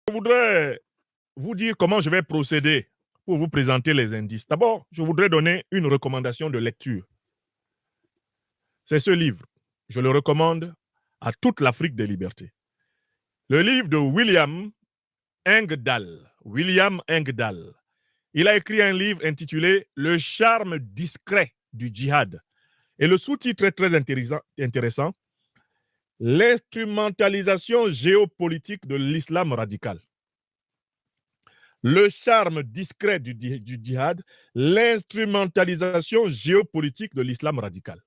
Je voudrais vous dire comment je vais procéder pour vous présenter les indices. D'abord, je voudrais donner une recommandation de lecture. C'est ce livre. Je le recommande à toute l'Afrique des libertés. Le livre de William Engdahl. William Engdahl. Il a écrit un livre intitulé « Le charme discret du djihad ». Et le sous-titre est très intéressant. L'instrumentalisation géopolitique de l'islam radical. Le charme discret du djihad, l'instrumentalisation géopolitique de l'islam radical.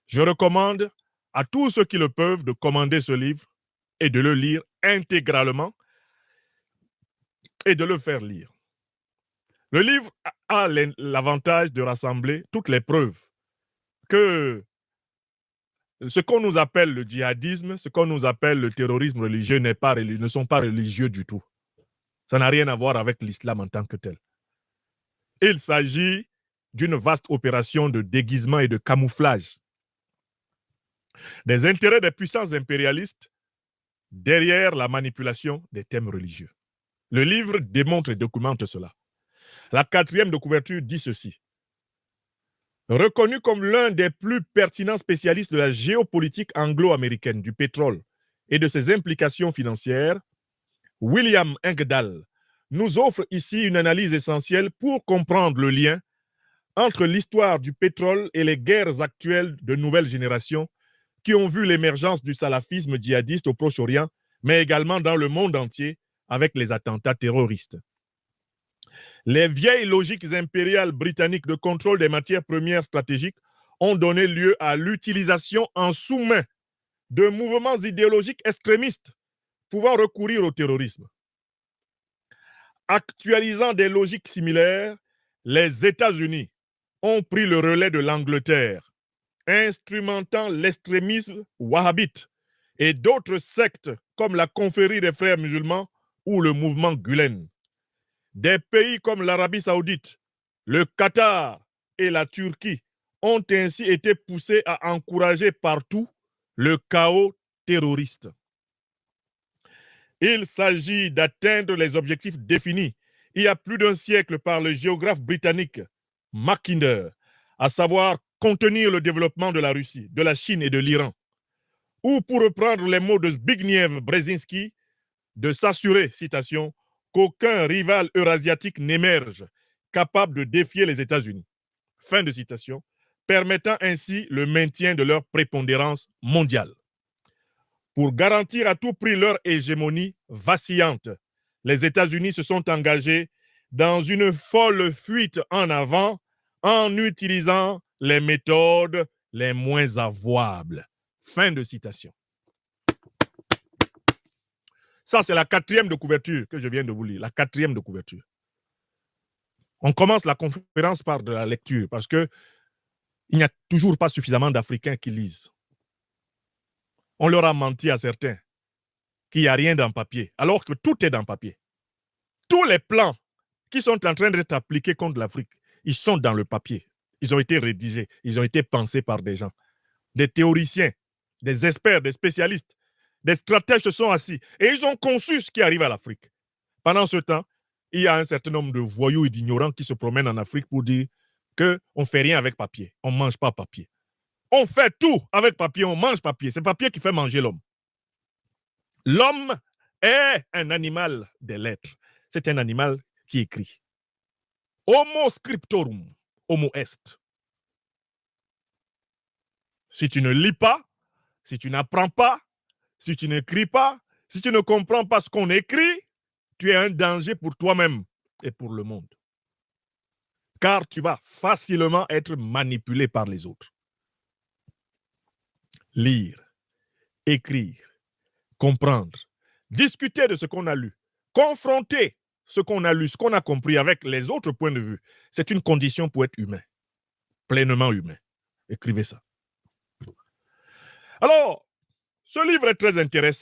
Je recommande à tous ceux qui le peuvent de commander ce livre et de le lire intégralement et de le faire lire. Le livre a l'avantage de rassembler toutes les preuves que ce qu'on nous appelle le djihadisme, ce qu'on nous appelle le terrorisme religieux ne sont pas religieux du tout. Ça n'a rien à voir avec l'islam en tant que tel. Il s'agit d'une vaste opération de déguisement et de camouflage des intérêts des puissances impérialistes derrière la manipulation des thèmes religieux. Le livre démontre et documente cela. La 4e de couverture dit ceci. Reconnu comme l'un des plus pertinents spécialistes de la géopolitique anglo-américaine du pétrole et de ses implications financières, William Engdahl nous offre ici une analyse essentielle pour comprendre le lien entre l'histoire du pétrole et les guerres actuelles de nouvelle génération qui ont vu l'émergence du salafisme djihadiste au Proche-Orient, mais également dans le monde entier avec les attentats terroristes. Les vieilles logiques impériales britanniques de contrôle des matières premières stratégiques ont donné lieu à l'utilisation en sous-main de mouvements idéologiques extrémistes pouvant recourir au terrorisme. Actualisant des logiques similaires, les États-Unis ont pris le relais de l'Angleterre, instrumentant l'extrémisme wahhabite et d'autres sectes comme la Confrérie des Frères musulmans ou le mouvement Gülen. Des pays comme l'Arabie saoudite, le Qatar et la Turquie ont ainsi été poussés à encourager partout le chaos terroriste. Il s'agit d'atteindre les objectifs définis il y a plus d'un siècle par le géographe britannique Mackinder, à savoir contenir le développement de la Russie, de la Chine et de l'Iran, ou pour reprendre les mots de Zbigniew Brzezinski, de s'assurer, citation, qu'aucun rival eurasiatique n'émerge capable de défier les États-Unis. Fin de citation, permettant ainsi le maintien de leur prépondérance mondiale. Pour garantir à tout prix leur hégémonie vacillante, les États-Unis se sont engagés dans une folle fuite en avant en utilisant les méthodes les moins avouables. Fin de citation. Ça, c'est la 4e de couverture que je viens de vous lire, la 4e de couverture. On commence la conférence par de la lecture parce qu'il n'y a toujours pas suffisamment d'Africains qui lisent. On leur a menti à certains qu'il n'y a rien dans le papier, alors que tout est dans le papier. Tous les plans qui sont en train d'être appliqués contre l'Afrique, ils sont dans le papier. Ils ont été rédigés, ils ont été pensés par des gens, des théoriciens, des experts, des spécialistes, des stratèges se sont assis et ils ont conçu ce qui arrive à l'Afrique. Pendant ce temps, il y a un certain nombre de voyous et d'ignorants qui se promènent en Afrique pour dire qu'on ne fait rien avec papier, on ne mange pas papier. On fait tout avec papier, on mange papier. C'est papier qui fait manger l'homme. L'homme est un animal des lettres. C'est un animal qui écrit. Homo scriptorum, homo est. Si tu ne lis pas, si tu n'apprends pas, si tu n'écris pas, si tu ne comprends pas ce qu'on écrit, tu es un danger pour toi-même et pour le monde. Car tu vas facilement être manipulé par les autres. Lire, écrire, comprendre, discuter de ce qu'on a lu, confronter ce qu'on a lu, ce qu'on a compris avec les autres points de vue, c'est une condition pour être humain, pleinement humain. Écrivez ça. Alors, ce livre est très intéressant.